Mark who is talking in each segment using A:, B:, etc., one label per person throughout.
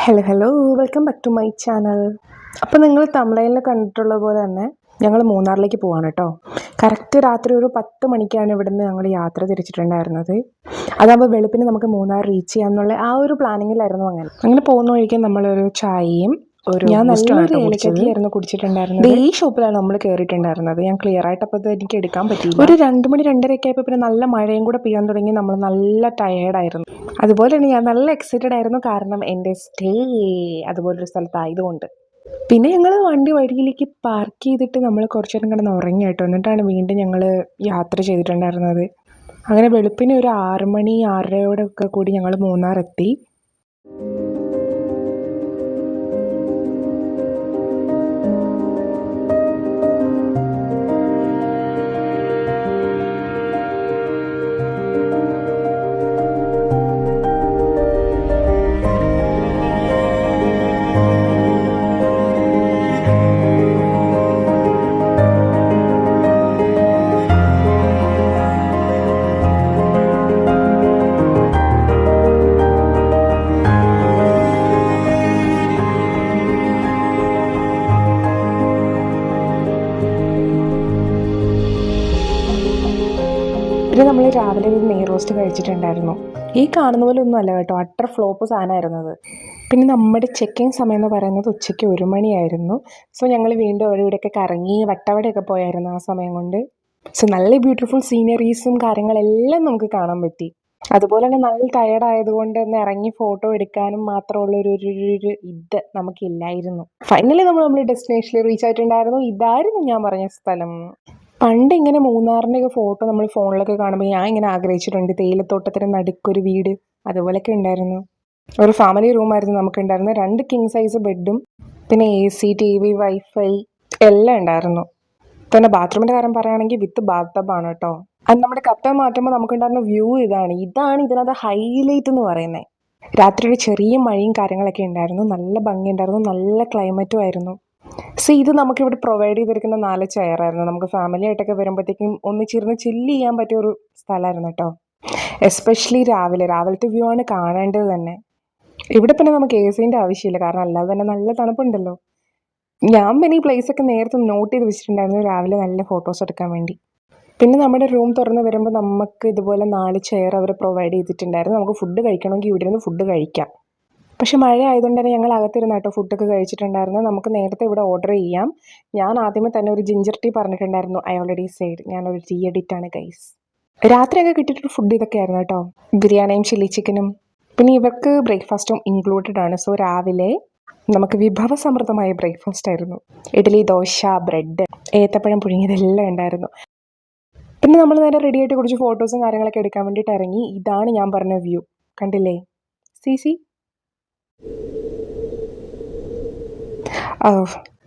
A: Hello welcome back to my channel. അപ്പോൾ നിങ്ങൾ തമിഴ്നാട്ടിൽ കണ്ടിട്ടുള്ള പോലെ തന്നെ ഞങ്ങൾ മൂന്നാറിലേക്ക് പോവാണ് കേട്ടോ. കറക്റ്റ് രാത്രി ഒരു 10 മണിക്കാണ് ഇവിടുന്ന് ഞങ്ങൾ യാത്ര തിരിച്ചിട്ടുണ്ടായിരുന്നത്. അതാകുമ്പോൾ വെളുപ്പിന് നമുക്ക് മൂന്നാർ റീച്ച് ചെയ്യാമെന്നുള്ള ആ ഒരു പ്ലാനിങ്ങിലായിരുന്നു. അങ്ങനെ പോകുന്ന വഴിക്ക് നമ്മളൊരു ചായയും ഞാൻ നല്ലൊരു ഏലക്കറ്റിയായിരുന്നു കുടിച്ചിട്ടുണ്ടായിരുന്നത്. ഈ ഷോപ്പിലാണ് നമ്മൾ കയറിയിട്ടുണ്ടായിരുന്നത്. ഞാൻ ക്ലിയർ ആയിട്ട് അപ്പോൾ എനിക്ക് എടുക്കാൻ പറ്റിയില്ല. ഒരു 2 മണി 2:30 ആയപ്പോൾ പിന്നെ നല്ല മഴയും കൂടെ പെയ്യാൻ തുടങ്ങി. നമ്മൾ നല്ല ടയേർഡായിരുന്നു. അതുപോലെ തന്നെ ഞാൻ നല്ല എക്സൈറ്റഡ് ആയിരുന്നു, കാരണം എൻ്റെ സ്റ്റേ അതുപോലൊരു സ്ഥലത്തായതുകൊണ്ട്. പിന്നെ ഞങ്ങൾ വണ്ടി വഴിയിലേക്ക് പാർക്ക് ചെയ്തിട്ട് നമ്മൾ കുറച്ചു നേരം കിടന്ന് ഉറങ്ങി കേട്ടോ. എന്നിട്ടാണ് വീണ്ടും ഞങ്ങൾ യാത്ര ചെയ്തിട്ടുണ്ടായിരുന്നത്. അങ്ങനെ വെളുപ്പിന് ഒരു 6 മണി 6:30 കൂടി ഞങ്ങൾ മൂന്നാർ എത്തി. പിന്നെ നമ്മൾ രാവിലെ ഒരു നെയ് റോസ്റ്റ് കഴിച്ചിട്ടുണ്ടായിരുന്നു. ഈ കാണുന്ന പോലെ ഒന്നും അല്ല കേട്ടോ, അട്ടർ ഫ്ലോപ്പ് സാധനമായിരുന്നത്. പിന്നെ നമ്മുടെ ചെക്കിങ് സമയം എന്ന് പറയുന്നത് ഉച്ചയ്ക്ക് 1 മണിയായിരുന്നു. സോ ഞങ്ങൾ വീണ്ടും അവിടെ ഇവിടെയൊക്കെ കറങ്ങി വട്ടവടയൊക്കെ പോയായിരുന്നു ആ സമയം കൊണ്ട്. സോ നല്ല ബ്യൂട്ടിഫുൾ സീനറീസും കാര്യങ്ങളെല്ലാം നമുക്ക് കാണാൻ പറ്റി. അതുപോലെ തന്നെ നല്ല ടയേർഡ് ആയതുകൊണ്ട് ഒന്ന് ഇറങ്ങി ഫോട്ടോ എടുക്കാനും മാത്രമുള്ള ഒരു ഇത് നമുക്കില്ലായിരുന്നു. ഫൈനലി നമ്മൾ ഡെസ്റ്റിനേഷനിൽ റീച്ച് ആയിട്ടുണ്ടായിരുന്നു. ഇതായിരുന്നു ഞാൻ പറഞ്ഞ സ്ഥലം. പണ്ട് ഇങ്ങനെ മൂന്നാറിൻ്റെയൊക്കെ ഫോട്ടോ നമ്മൾ ഫോണിലൊക്കെ കാണുമ്പോൾ ഞാൻ ഇങ്ങനെ ആഗ്രഹിച്ചിട്ടുണ്ട്, തേയിലത്തോട്ടത്തിന് നടുക്കൊരു വീട് അതുപോലെയൊക്കെ ഉണ്ടായിരുന്നു. ഒരു ഫാമിലി റൂമായിരുന്നു നമുക്കുണ്ടായിരുന്നത്. 2 കിങ് സൈസ് ബെഡും പിന്നെ AC, TV, വൈഫൈ എല്ലാം ഉണ്ടായിരുന്നു. പിന്നെ ബാത്റൂമിൻ്റെ കാര്യം പറയുകയാണെങ്കിൽ വിത്ത് ബാത്ത് ടബാണ് കേട്ടോ. അത് നമ്മുടെ കപ്പ മാറ്റുമ്പോൾ നമുക്കുണ്ടായിരുന്ന വ്യൂ ഇതാണ് ഇതിനകത്ത് ഹൈലൈറ്റ് എന്ന് പറയുന്നത്. രാത്രി ഒരു ചെറിയ മഴയും കാര്യങ്ങളൊക്കെ ഉണ്ടായിരുന്നു. നല്ല ഭംഗിയുണ്ടായിരുന്നു, നല്ല ക്ലൈമറ്റും ആയിരുന്നു. ഇത് നമുക്കിവിടെ പ്രൊവൈഡ് ചെയ്തിരിക്കുന്ന 4 ചെയറായിരുന്നു. നമുക്ക് ഫാമിലി ആയിട്ടൊക്കെ വരുമ്പോഴത്തേക്കും ഒന്നിച്ചിരുന്ന് ചില്ല് ചെയ്യാൻ പറ്റിയ ഒരു സ്ഥലമായിരുന്നു കേട്ടോ. എസ്പെഷ്യലി രാവിലത്തെ വ്യൂ ആണ് കാണേണ്ടത് തന്നെ. ഇവിടെ പിന്നെ നമുക്ക് AC-ൻ്റെ ആവശ്യമില്ല, കാരണം അല്ലാതെ തന്നെ നല്ല തണുപ്പുണ്ടല്ലോ. ഞാൻ പിന്നെ ഈ പ്ലേസൊക്കെ നേരത്തെ നോട്ട് ചെയ്ത് വെച്ചിട്ടുണ്ടായിരുന്നു രാവിലെ നല്ല ഫോട്ടോസ് എടുക്കാൻ വേണ്ടി. പിന്നെ നമ്മുടെ റൂം തുറന്ന് വരുമ്പോൾ നമുക്ക് ഇതുപോലെ 4 ചെയർ അവർ പ്രൊവൈഡ് ചെയ്തിട്ടുണ്ടായിരുന്നു. നമുക്ക് ഫുഡ് കഴിക്കണമെങ്കിൽ ഇവിടെ നിന്ന് ഫുഡ് കഴിക്കാം. പക്ഷെ മഴ ആയതുകൊണ്ട് തന്നെ ഞങ്ങൾ അകത്തിരുന്ന് കേട്ടോ ഫുഡൊക്കെ കഴിച്ചിട്ടുണ്ടായിരുന്നത്. നമുക്ക് നേരത്തെ ഇവിടെ ഓർഡർ ചെയ്യാം. ഞാൻ ആദ്യമേ തന്നെ ഒരു ജിഞ്ചർ ടീ പറഞ്ഞിട്ടുണ്ടായിരുന്നു. ഐ ഓൾറെഡി സെയ്ഡ് ഞാനൊരു ടീ അഡിക്റ്റ് ആണ് ഗൈസ്. രാത്രിയൊക്കെ കിട്ടിയിട്ടൊരു ഫുഡ് ഇതൊക്കെ ആയിരുന്നു കേട്ടോ. ബിരിയാണിയും ചില്ലി ചിക്കനും. പിന്നെ ഇവർക്ക് ബ്രേക്ക്ഫാസ്റ്റും ഇൻക്ലൂഡഡ് ആണ്. സോ രാവിലെ നമുക്ക് വിഭവസമൃദ്ധമായ ബ്രേക്ക്ഫാസ്റ്റ് ആയിരുന്നു. ഇഡ്ഡലി, ദോശ, ബ്രെഡ്, ഏത്തപ്പഴം പുഴുങ്ങിയതെല്ലാം ഉണ്ടായിരുന്നു. പിന്നെ നമ്മൾ നേരെ റെഡി ആയിട്ട് കുറച്ച് ഫോട്ടോസും കാര്യങ്ങളൊക്കെ എടുക്കാൻ വേണ്ടിയിട്ട് ഇറങ്ങി. ഇതാണ് ഞാൻ പറഞ്ഞ വ്യൂ, കണ്ടില്ലേ? സി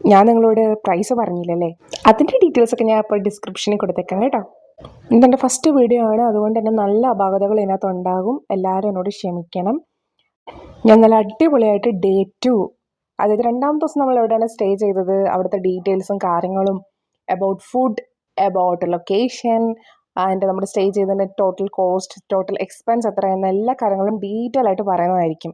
A: ഞാൻ നിങ്ങളോട് പ്രൈസ് പറഞ്ഞില്ലല്ലേ, അതിൻ്റെ ഡീറ്റെയിൽസൊക്കെ ഞാൻ ഇപ്പോൾ ഡിസ്ക്രിപ്ഷനിൽ കൊടുത്തേക്കാം കേട്ടോ. ഇതെൻ്റെ ഫസ്റ്റ് വീഡിയോ ആണ്, അതുകൊണ്ട് തന്നെ നല്ല അപാകതകൾ ഇതിനകത്ത് ഉണ്ടാകും. എല്ലാവരും എന്നോട് ക്ഷമിക്കണം. ഞാൻ നല്ല അടിപൊളിയായിട്ട് Day 2, അതായത് 2ാമത്തെ ദിവസം നമ്മൾ എവിടെയാണ് സ്റ്റേ ചെയ്തത്, അവിടുത്തെ ഡീറ്റെയിൽസും കാര്യങ്ങളും, അബൌട്ട് ഫുഡ്, അബൌട്ട് ലൊക്കേഷൻ, നമ്മുടെ സ്റ്റേ ചെയ്തതിൻ്റെ ടോട്ടൽ കോസ്റ്റ്, ടോട്ടൽ എക്സ്പെൻസ് എത്ര എന്ന എല്ലാ കാര്യങ്ങളും ഡീറ്റെയിൽ ആയിട്ട് പറയുന്നതായിരിക്കും.